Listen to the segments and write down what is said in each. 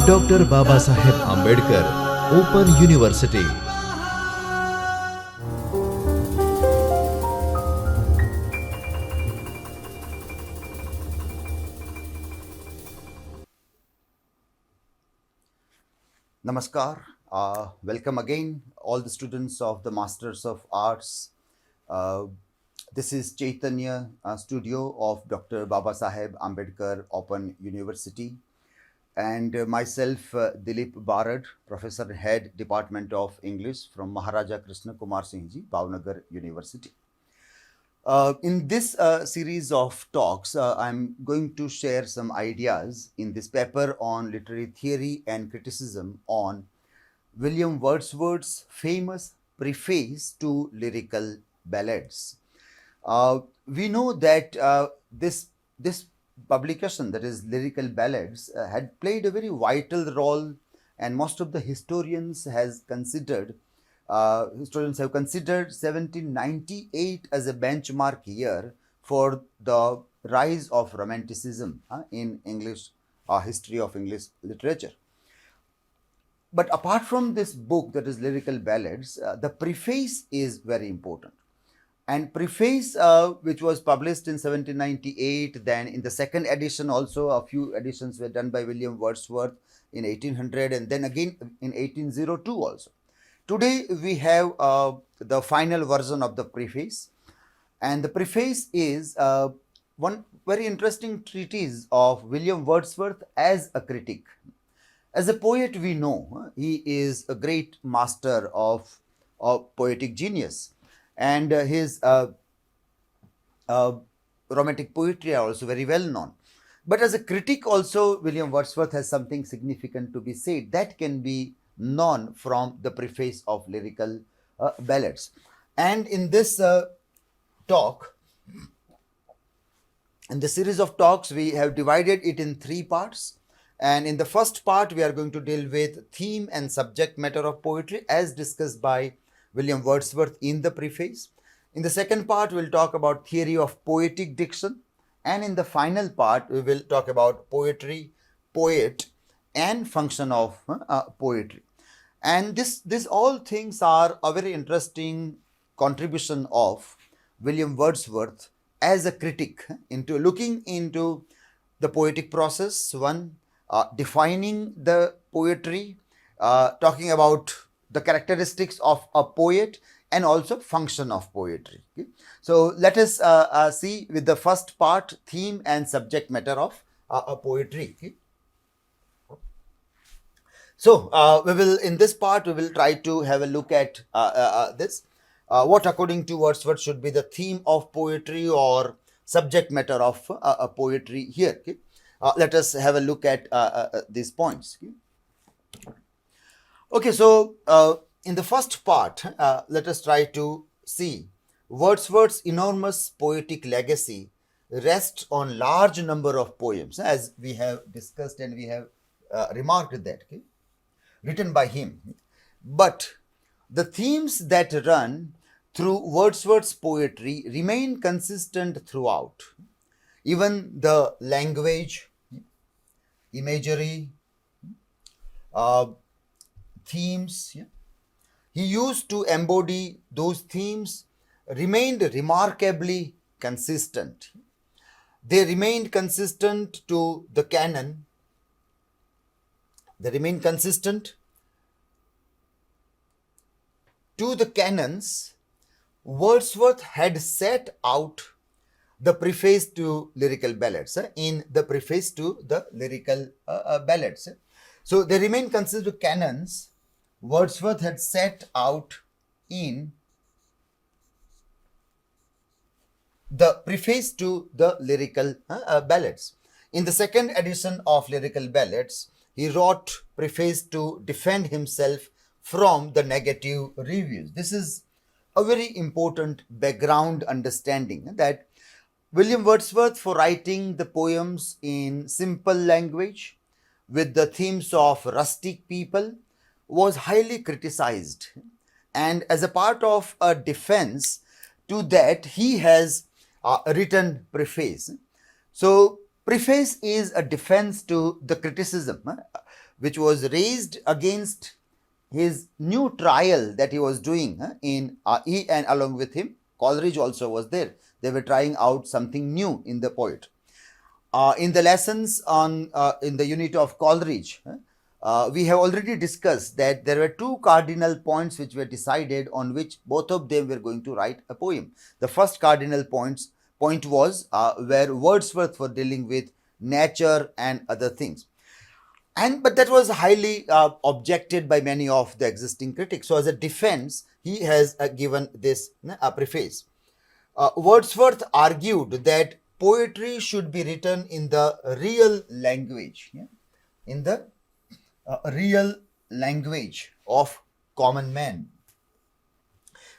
Dr. Babasaheb Ambedkar, Open University. Namaskar. Welcome again, all the students of the Masters of Arts. This is Chaitanya studio of Dr. Babasaheb Ambedkar Open University, and myself, Dilip Barad, Professor Head Department of English from Maharaja Krishna Kumar Singh Ji, BAOUGujarat University. In this series of talks, I'm going to share some ideas in this paper on literary theory and criticism on William Wordsworth's famous preface to Lyrical Ballads. We know that this publication, that is Lyrical Ballads, had played a very vital role, and most of the historians have considered 1798 as a benchmark year for the rise of Romanticism in English history of English literature. But apart from this book, that is Lyrical Ballads, the preface is very important. And preface, which was published in 1798, then in the second edition also a few editions were done by William Wordsworth in 1800, and then again in 1802 also. Today we have the final version of the preface, and the preface is one very interesting treatise of William Wordsworth as a critic. As a poet, we know he is a great master of poetic genius, and his romantic poetry are also very well known. But as a critic also, William Wordsworth has something significant to be said that can be known from the preface of Lyrical Ballads. And in this talk, in the series of talks, we have divided it in three parts. And in the first part, we are going to deal with theme and subject matter of poetry as discussed by William Wordsworth in the preface. In the second part, we'll talk about theory of poetic diction. And in the final part, we will talk about poetry, poet, and function of poetry. And this all things are a very interesting contribution of William Wordsworth as a critic into looking into the poetic process, one, defining the poetry, talking about the characteristics of a poet, and also function of poetry. Okay? So let us see with the first part, theme and subject matter of poetry. Okay? So we will, in this part, we will try to have a look at this. What according to Wordsworth should be the theme of poetry or subject matter of poetry here. Okay? Let us have a look at these points. Okay, so in the first part, let us try to see Wordsworth's enormous poetic legacy rests on large number of poems, as we have discussed and we have remarked that, okay, written by him. But the themes that run through Wordsworth's poetry remain consistent throughout. Even the language, imagery, themes he used to embody those themes remained remarkably consistent. They remained consistent to the canon. They remain consistent to the canons Wordsworth had set out the preface to Lyrical Ballads, in the preface to the Lyrical Ballads. So they remain consistent to canons Wordsworth had set out in the preface to the Lyrical Ballads. In the second edition of Lyrical Ballads, he wrote preface to defend himself from the negative reviews. This is a very important background understanding that William Wordsworth, for writing the poems in simple language with the themes of rustic people, was highly criticized. And as a part of a defense to that, he has written preface. So preface is a defense to the criticism which was raised against his new trial that he was doing he and along with him Coleridge also was there. They were trying out something new in the poet. In the lessons on in the unit of Coleridge, we have already discussed that there were two cardinal points which were decided on which both of them were going to write a poem. The first cardinal point was where Wordsworth were dealing with nature and other things. But that was highly objected by many of the existing critics. So as a defense, he has given this preface. Wordsworth argued that poetry should be written in the real language, in the real language of common man,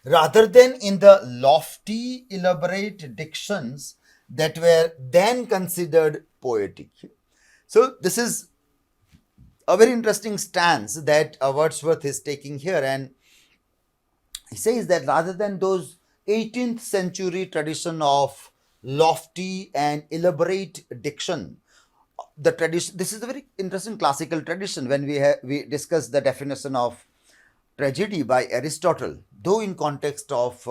rather than in the lofty, elaborate dictions that were then considered poetic. So this is a very interesting stance that Wordsworth is taking here, and he says that rather than those 18th century tradition of lofty and elaborate diction, the tradition, this is a very interesting classical tradition. When we discuss the definition of tragedy by Aristotle, though in context of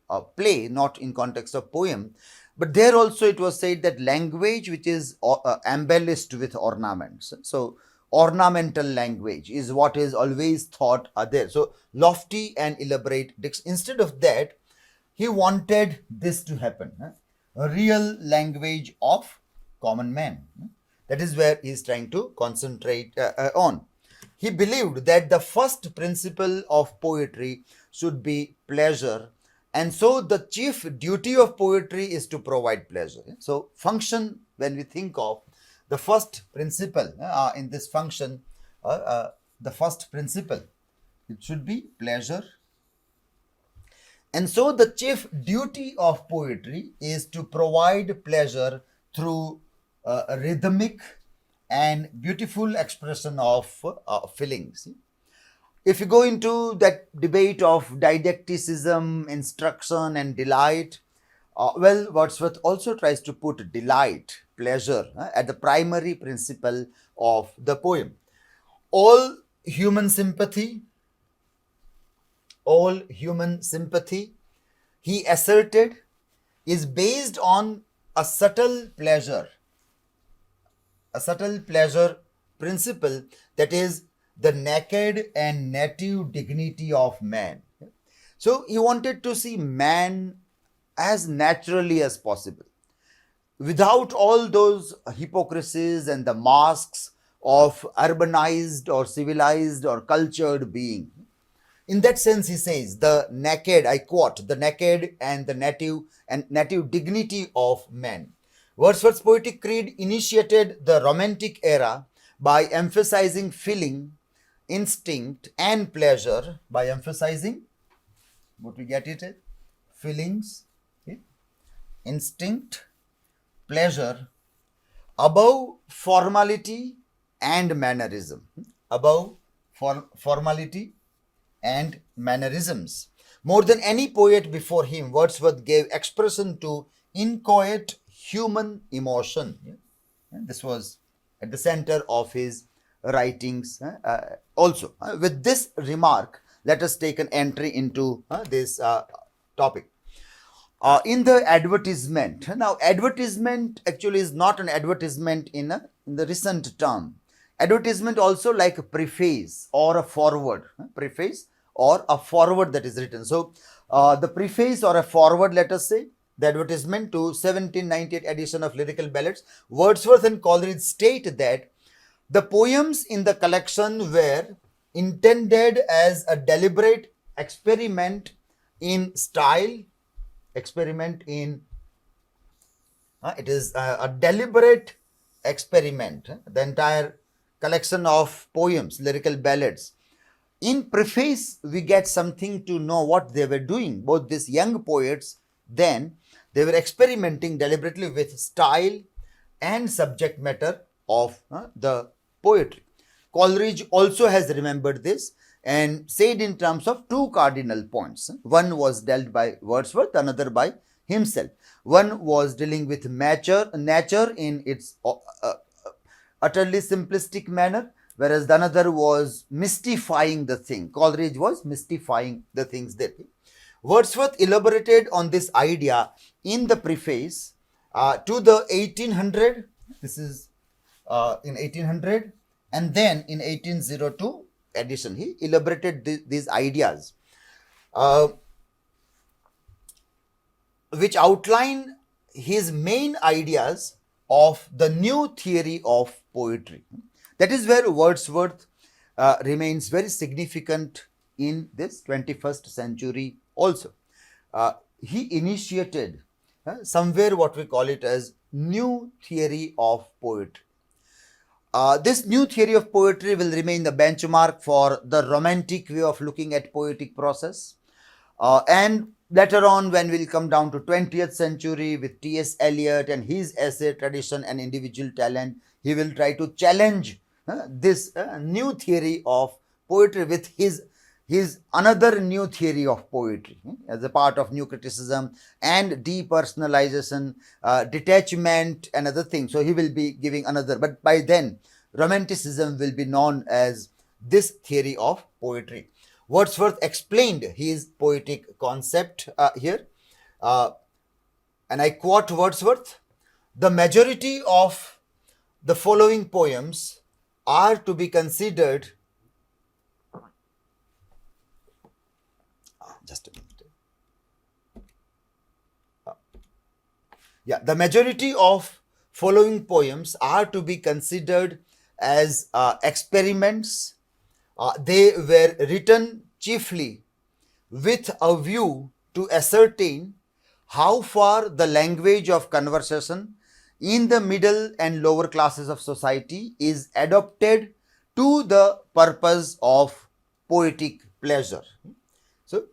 a play, not in context of poem, but there also it was said that language which is embellished with ornaments, so ornamental language is what is always thought there. So lofty and elaborate diction. Instead of that, he wanted this to happen, a real language of common man. That is where he is trying to concentrate on. He believed that the first principle of poetry should be pleasure, and so the chief duty of poetry is to provide pleasure. So function, when we think of the first principle in this function, the first principle, it should be pleasure. And so the chief duty of poetry is to provide pleasure through a rhythmic and beautiful expression of feelings. If you go into that debate of didacticism, instruction, and delight, Wordsworth also tries to put delight, pleasure, at the primary principle of the poem. All human sympathy, he asserted, is based on a subtle pleasure principle, that is the naked and native dignity of man. So he wanted to see man as naturally as possible, without all those hypocrisies and the masks of urbanized or civilized or cultured being. In that sense, he says, the naked, I quote, the naked and the native dignity of man. Wordsworth's poetic creed initiated the Romantic era by emphasizing feeling, instinct, and pleasure. By emphasizing, what we get it? Feelings, instinct, pleasure, above formality and mannerism. Above formality and mannerisms. More than any poet before him, Wordsworth gave expression to inchoate human emotion. This was at the center of his writings also. With this remark, let us take an entry into this topic. In the advertisement, now advertisement actually is not an advertisement in the recent term. Advertisement also like a preface or a forward, preface or a forward that is written. So the preface or a forward, let us say, the advertisement to 1798 edition of Lyrical Ballads, Wordsworth and Coleridge state that the poems in the collection were intended as a deliberate experiment in style, it is a deliberate experiment, the entire collection of poems, Lyrical Ballads. In preface, we get something to know what they were doing. Both these young poets, then, they were experimenting deliberately with style and subject matter of the poetry. Coleridge also has remembered this and said in terms of two cardinal points. One was dealt by Wordsworth, another by himself. One was dealing with nature in its utterly simplistic manner, whereas the another was mystifying the thing. Coleridge was mystifying the things there. Wordsworth elaborated on this idea in the preface to the 1800. This is in 1800, and then in 1802 edition he elaborated these ideas, which outline his main ideas of the new theory of poetry. That is where Wordsworth remains very significant in this 21st century also. He initiated somewhere what we call it as new theory of poetry. This new theory of poetry will remain the benchmark for the romantic way of looking at poetic process. And later on, when we'll come down to 20th century with T.S. Eliot and his essay Tradition and Individual Talent, he will try to challenge this new theory of poetry with his another new theory of poetry as a part of new criticism and depersonalization, detachment and other things. So he will be giving another, but by then romanticism will be known as this theory of poetry. Wordsworth explained his poetic concept here, and I quote Wordsworth: "The majority of the following poems are to be considered." Just a minute. The majority of following poems are to be considered as experiments. They were written chiefly with a view to ascertain how far the language of conversation in the middle and lower classes of society is adopted to the purpose of poetic pleasure. So,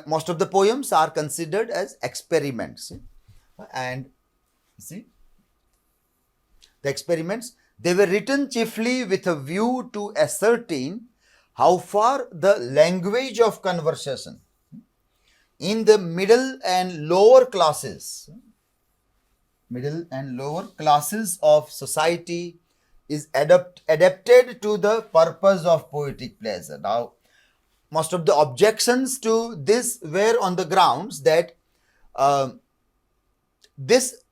most of the poems are considered as experiments, and see the experiments, they were written chiefly with a view to ascertain how far the language of conversation in the middle and lower classes of society is adapted to the purpose of poetic pleasure. Now, most of the objections to this were on the grounds that this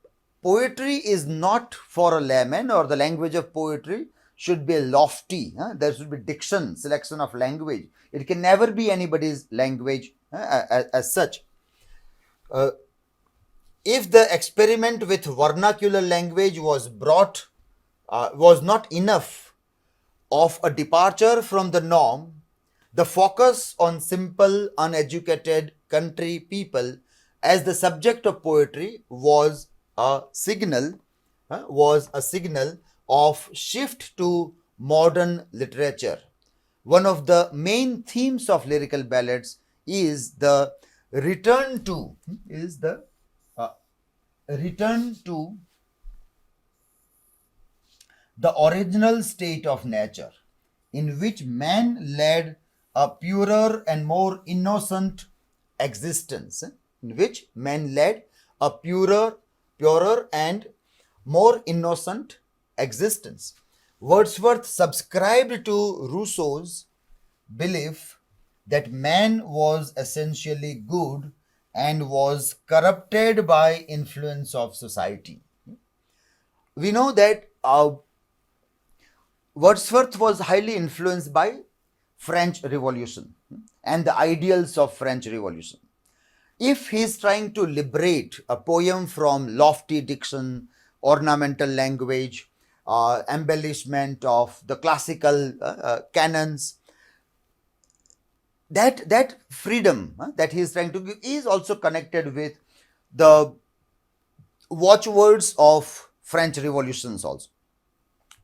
poetry is not for a layman, or the language of poetry should be lofty. There should be diction, selection of language. It can never be anybody's language as such. If the experiment with vernacular language was not enough of a departure from the norm, the focus on simple, uneducated country people as the subject of poetry was a signal of shift to modern literature. One of the main themes of lyrical ballads is the return to the original state of nature, in which man led a purer and more innocent existence. Purer and more innocent existence. Wordsworth subscribed to Rousseau's belief that man was essentially good and was corrupted by influence of society. We know that Wordsworth was highly influenced by French Revolution and the ideals of French Revolution. If he is trying to liberate a poem from lofty diction, ornamental language, embellishment of the classical canons, that freedom that he is trying to give is also connected with the watchwords of French revolutions also,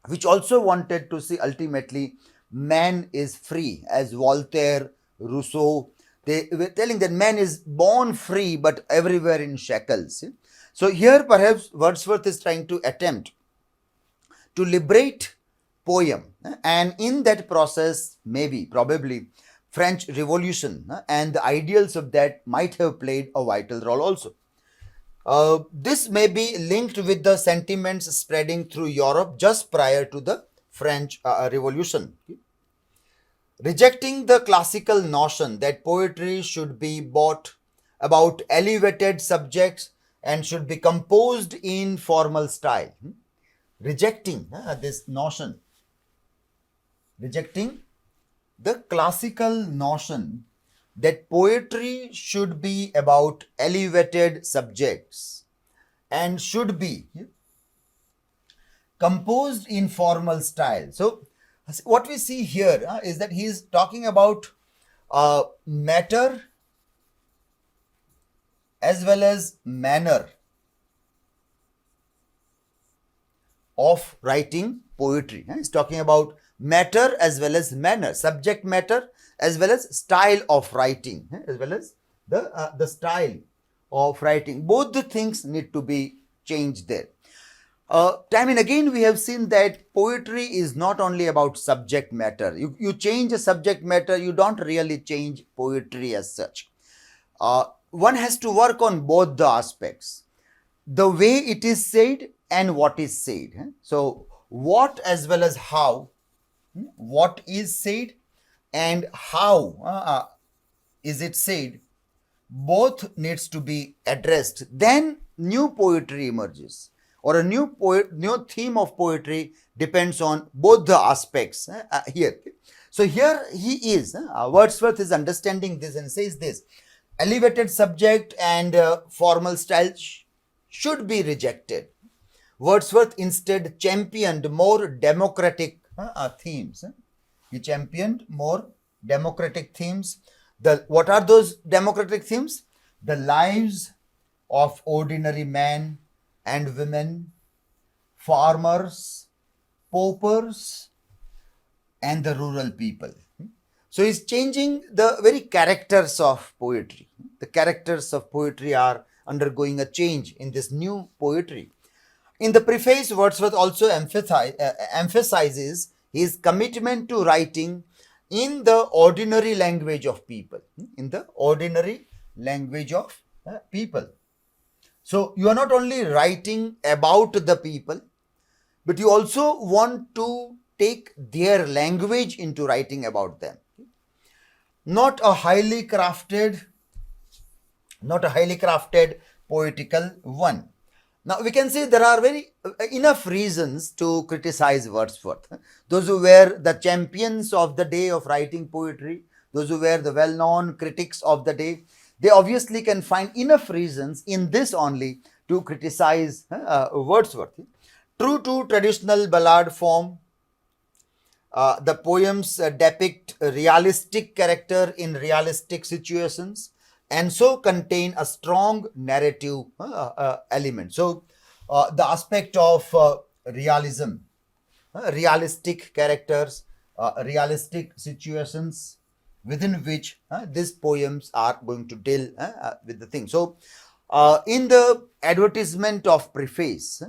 which also wanted to see ultimately man is free, as Voltaire, Rousseau, they were telling that man is born free but everywhere in shackles. So here perhaps Wordsworth is trying to attempt to liberate poem, and in that process probably French Revolution and the ideals of that might have played a vital role also. This may be linked with the sentiments spreading through Europe just prior to the French Revolution. Rejecting the classical notion that poetry should be about elevated subjects and should be composed in formal style. Rejecting this notion, rejecting the classical notion that poetry should be about elevated subjects and should be composed in formal style. So, what we see here is that he is talking about matter as well as manner of writing poetry. He's talking about matter as well as manner, subject matter as well as style of writing, as well as the style of writing. Both the things need to be changed there. Time and again we have seen that poetry is not only about subject matter. You change a subject matter, you don't really change poetry as such. One has to work on both the aspects, the way it is said and what is said. So what as well as how, what is said and how is it said, both needs to be addressed. Then new poetry emerges, or a new theme of poetry depends on both the aspects here. So here he is, Wordsworth is understanding this and says this: elevated subject and formal style should be rejected. Wordsworth instead championed more democratic themes. He championed more democratic themes. What are those democratic themes? The lives of ordinary men and women, farmers, paupers, and the rural people. So he's changing the very characters of poetry. The characters of poetry are undergoing a change in this new poetry. In the preface, Wordsworth also emphasizes his commitment to writing in the ordinary language of people. In the ordinary language of people. So you are not only writing about the people, but you also want to take their language into writing about them. Not a highly crafted poetical one. Now we can say there are enough reasons to criticize Wordsworth. Those who were the champions of the day of writing poetry, those who were the well-known critics of the day, they obviously can find enough reasons in this only to criticize Wordsworth. True to traditional ballad form, the poems depict a realistic character in realistic situations and so contain a strong narrative element. So, the aspect of realism, realistic characters, realistic situations within which these poems are going to deal with the thing. So, in the advertisement of Preface,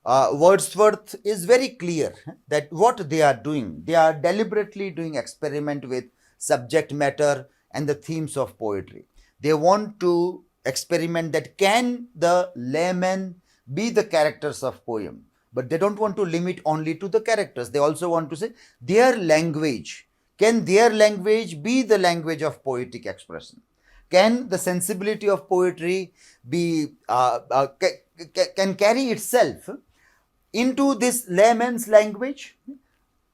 Wordsworth is very clear that what they are doing, they are deliberately doing experiment with subject matter and the themes of poetry. They want to experiment that can the layman be the characters of poem, but they don't want to limit only to the characters. They also want to say their language. Can their language be the language of poetic expression? Can the sensibility of poetry be can carry itself into this layman's language?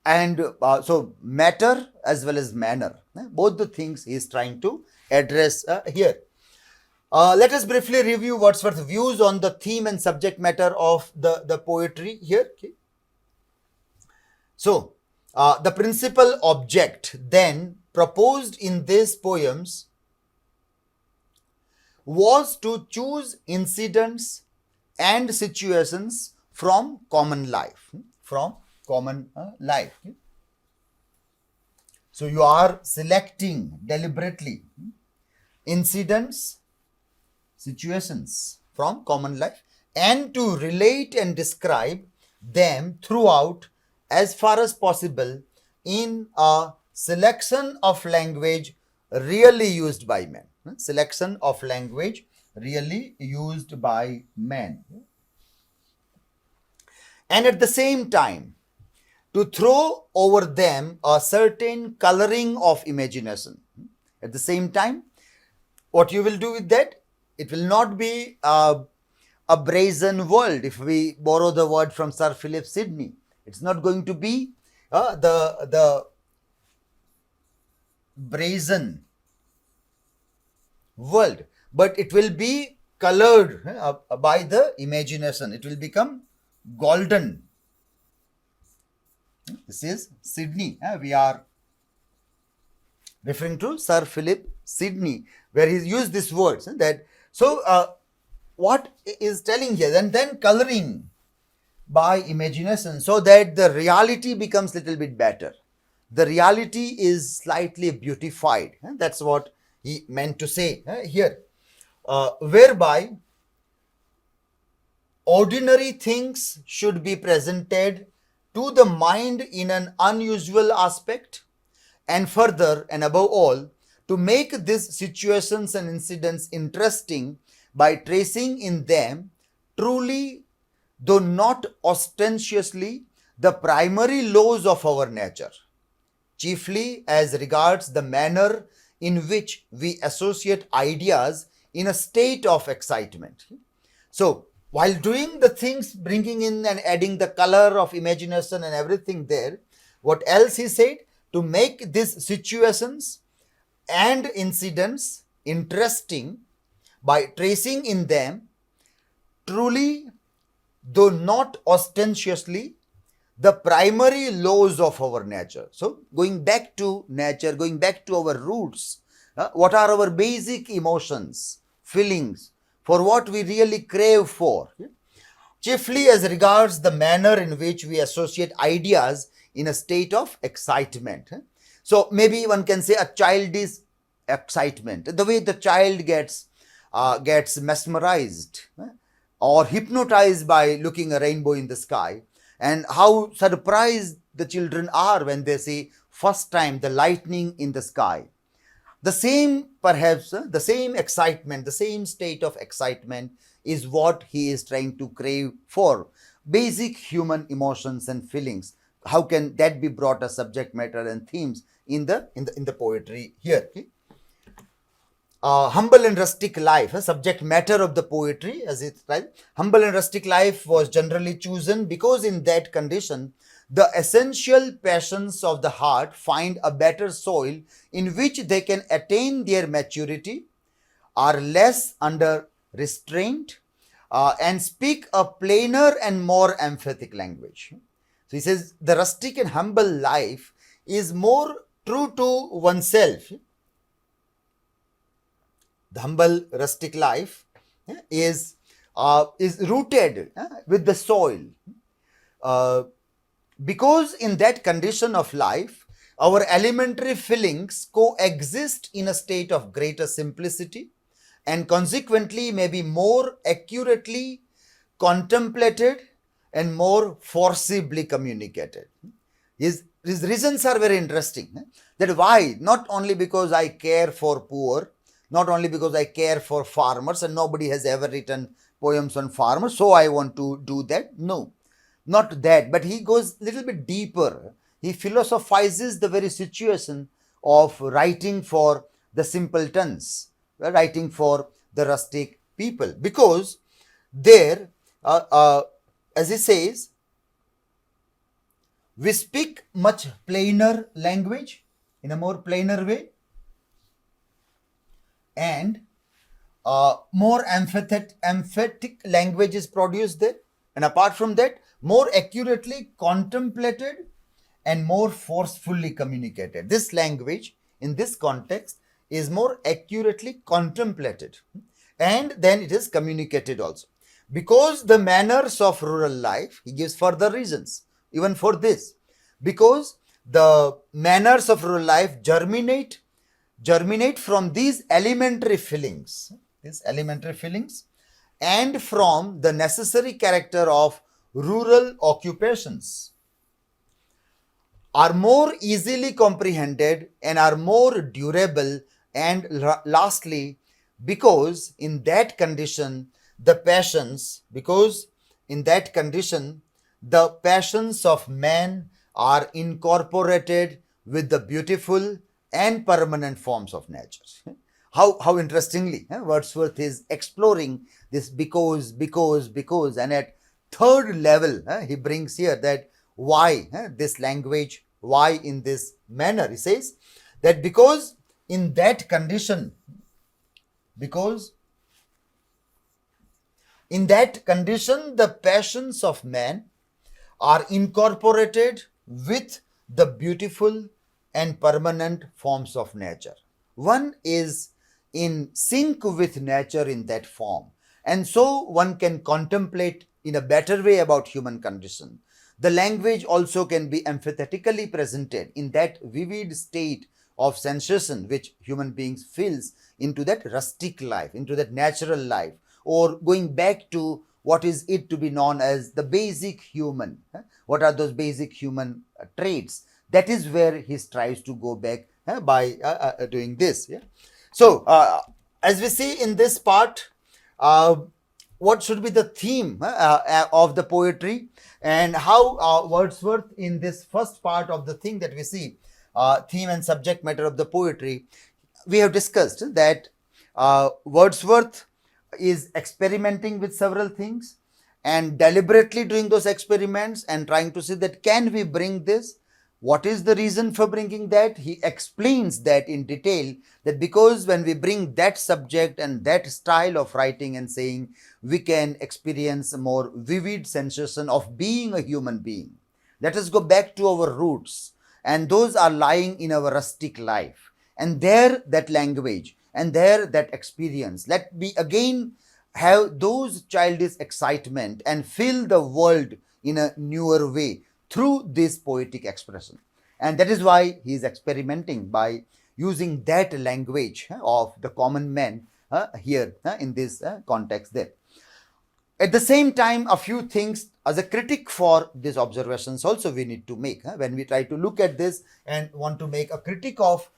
And so matter as well as manner, both the things he is trying to address here. Let us briefly review Wordsworth's views on the theme and subject matter of the poetry here. Okay. So, the principal object then proposed in these poems was to choose incidents and situations from common life. So you are selecting deliberately incidents, situations from common life and to relate and describe them throughout as far as possible in a selection of language really used by men. Selection of language really used by men. And at the same time, to throw over them a certain coloring of imagination. At the same time, what you will do with that? It will not be a brazen world, if we borrow the word from Sir Philip Sidney. It's not going to be the brazen world, but it will be colored by the imagination. It will become golden. This is Sidney. We are referring to Sir Philip Sidney, where he used these words. That so what is telling here? And then coloring by imagination, so that the reality becomes little bit better. The reality is slightly beautified. That's what he meant to say here. Whereby ordinary things should be presented to the mind in an unusual aspect, and further and above all, to make these situations and incidents interesting by tracing in them truly, though not ostentatiously, the primary laws of our nature, chiefly as regards the manner in which we associate ideas in a state of excitement. So, while doing the things, bringing in and adding the color of imagination and everything there, what else he said? To make these situations and incidents interesting by tracing in them truly, though not ostentatiously, the primary laws of our nature. So, going back to nature, going back to our roots, what are our basic emotions, feelings, for what we really crave for? Chiefly as regards the manner in which we associate ideas in a state of excitement. So, maybe one can say a childish excitement, the way the child gets mesmerized or hypnotized by looking a rainbow in the sky, and how surprised the children are when they see first time the lightning in the sky. The same, perhaps, the same excitement, the same state of excitement is what he is trying to crave for. Basic human emotions and feelings. How can that be brought as subject matter and themes in the poetry here? Okay? Humble and rustic life, subject matter of the poetry, as it's right. Humble and rustic life was generally chosen because in that condition, the essential passions of the heart find a better soil in which they can attain their maturity, are less under restraint, and speak a plainer and more emphatic language. So he says the rustic and humble life is more true to oneself. The humble rustic life is rooted with the soil, because in that condition of life, our elementary feelings coexist in a state of greater simplicity, and consequently may be more accurately contemplated and more forcibly communicated. His reasons are very interesting. That why? Not only because I care for poor, not only because I care for farmers, and nobody has ever written poems on farmers, so I want to do that. No, not that. But he goes a little bit deeper. He philosophizes the very situation of writing for the simpletons, writing for the rustic people. Because there, as he says, we speak much plainer language, in a more plainer way, and more emphatic language is produced there, and apart from that, more accurately contemplated and more forcefully communicated. This language in this context is more accurately contemplated, and then it is communicated also. Because the manners of rural life, he gives further reasons even for this, because the manners of rural life germinate from these elementary feelings, and from the necessary character of rural occupations, are more easily comprehended and are more durable, and lastly, because in that condition the passions of man are incorporated with the beautiful and permanent forms of nature. How interestingly, Wordsworth is exploring this because, and at third level, he brings here that why this language, why in this manner. He says that because in that condition, because in that condition, the passions of man are incorporated with the beautiful and permanent forms of nature. One is in sync with nature in that form, and so one can contemplate in a better way about human condition. The language also can be emphatically presented in that vivid state of sensation which human beings feels into that rustic life, into that natural life, or going back to what is it to be known as the basic human. What are those basic human traits? That is where he strives to go back by doing this. Yeah? So, as we see in this part, what should be the theme of the poetry, and how Wordsworth in this first part of the thing that we see, theme and subject matter of the poetry, we have discussed that Wordsworth is experimenting with several things and deliberately doing those experiments and trying to see that can we bring this. What is the reason for bringing that? He explains that in detail, that because when we bring that subject and that style of writing and saying, we can experience a more vivid sensation of being a human being. Let us go back to our roots, and those are lying in our rustic life. And there that language and there that experience, let me again have those childish excitement and fill the world in a newer way through this poetic expression. And that is why he is experimenting by using that language of the common man here in this context there. At the same time, a few things as a critic for these observations also we need to make. When we try to look at this and want to make a critic of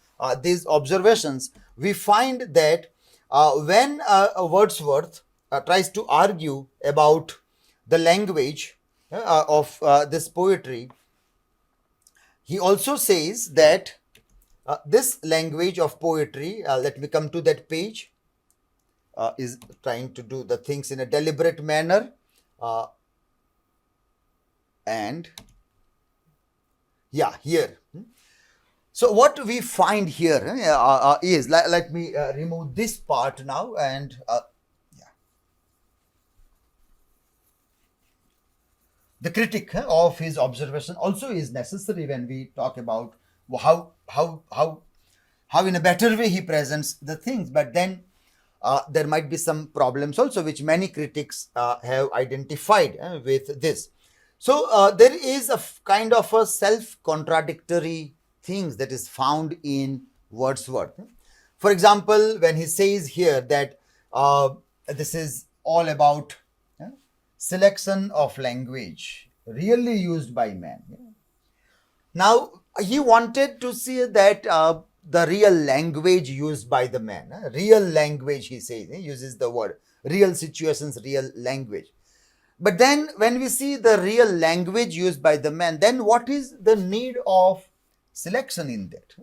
these observations, we find that when Wordsworth tries to argue about the language of this poetry, he also says that this language of poetry, let me come to that page, is trying to do the things in a deliberate manner, and yeah, here. So what we find here is, let me remove this part now, and the critic of his observation also is necessary when we talk about how in a better way he presents the things. But then there might be some problems also which many critics have identified with this. So there is a kind of a self-contradictory things that is found in Wordsworth. For example, when he says here that this is all about selection of language really used by man. Now, he wanted to see that the real language used by the man, real language, he says, he uses the word, real situations, real language. But then when we see the real language used by the man, then what is the need of selection in that?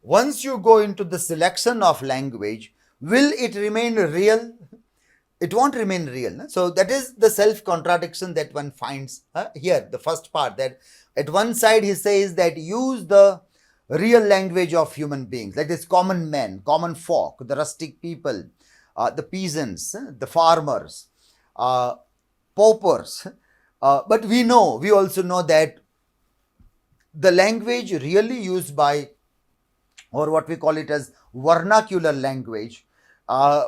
Once you go into the selection of language, will it remain real? It won't remain real. No? So that is the self-contradiction that one finds here, the first part, that at one side he says that use the real language of human beings, like this common men, common folk, the rustic people, the peasants, the farmers, paupers. But we also know that the language really used by, or what we call it as vernacular language,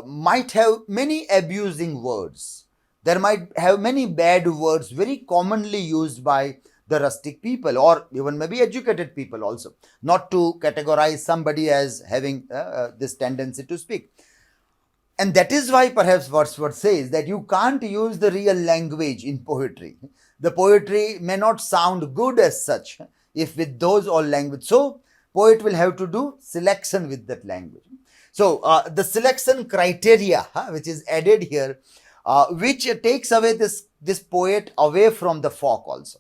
might have many abusing words. There might have many bad words very commonly used by the rustic people, or even maybe educated people also, not to categorize somebody as having this tendency to speak. And that is why perhaps Wordsworth says that you can't use the real language in poetry. The poetry may not sound good as such if with those all language. So poet will have to do selection with that language. So the selection criteria which is added here, which takes away this poet away from the folk also.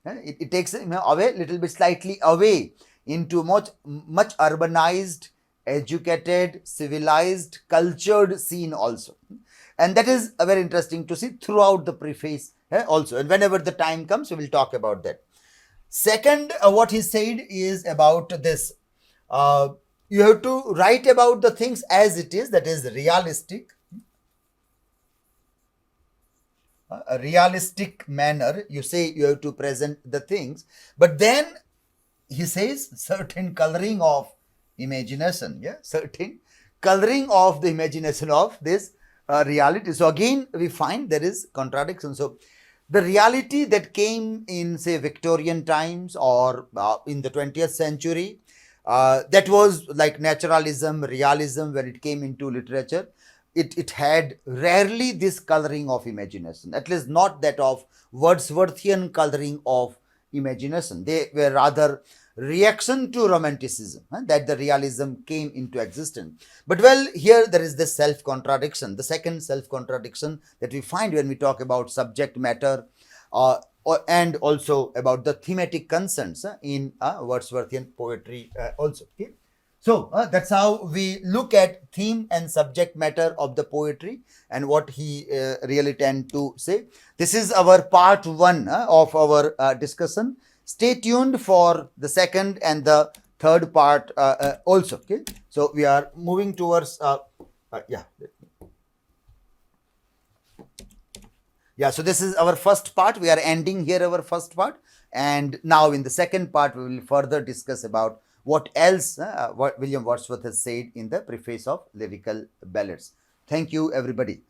It takes him away, little bit slightly away into much urbanized, educated, civilized, cultured scene also. And that is very interesting to see throughout the preface also. And whenever the time comes, we will talk about that. Second, what he said is about this. You have to write about the things as it is, that is realistic. A realistic manner, you say you have to present the things, but then he says certain coloring of imagination, certain coloring of the imagination of this reality. So again, we find there is contradiction. So the reality that came in, say, Victorian times or in the 20th century, that was like naturalism, realism, when it came into literature. It had rarely this coloring of imagination, at least not that of Wordsworthian coloring of imagination. They were rather reaction to romanticism, that the realism came into existence. But well, here there is this self-contradiction, the second self-contradiction that we find when we talk about subject matter and also about the thematic concerns in Wordsworthian poetry also. Okay? So that's how we look at theme and subject matter of the poetry and what he really tend to say. This is our part one of our discussion. Stay tuned for the second and the third part also. Okay, so we are moving towards so this is our first part. We are ending here our first part, and now in the second part we will further discuss about what else what William Wordsworth has said in the preface of Lyrical Ballads. Thank you, everybody.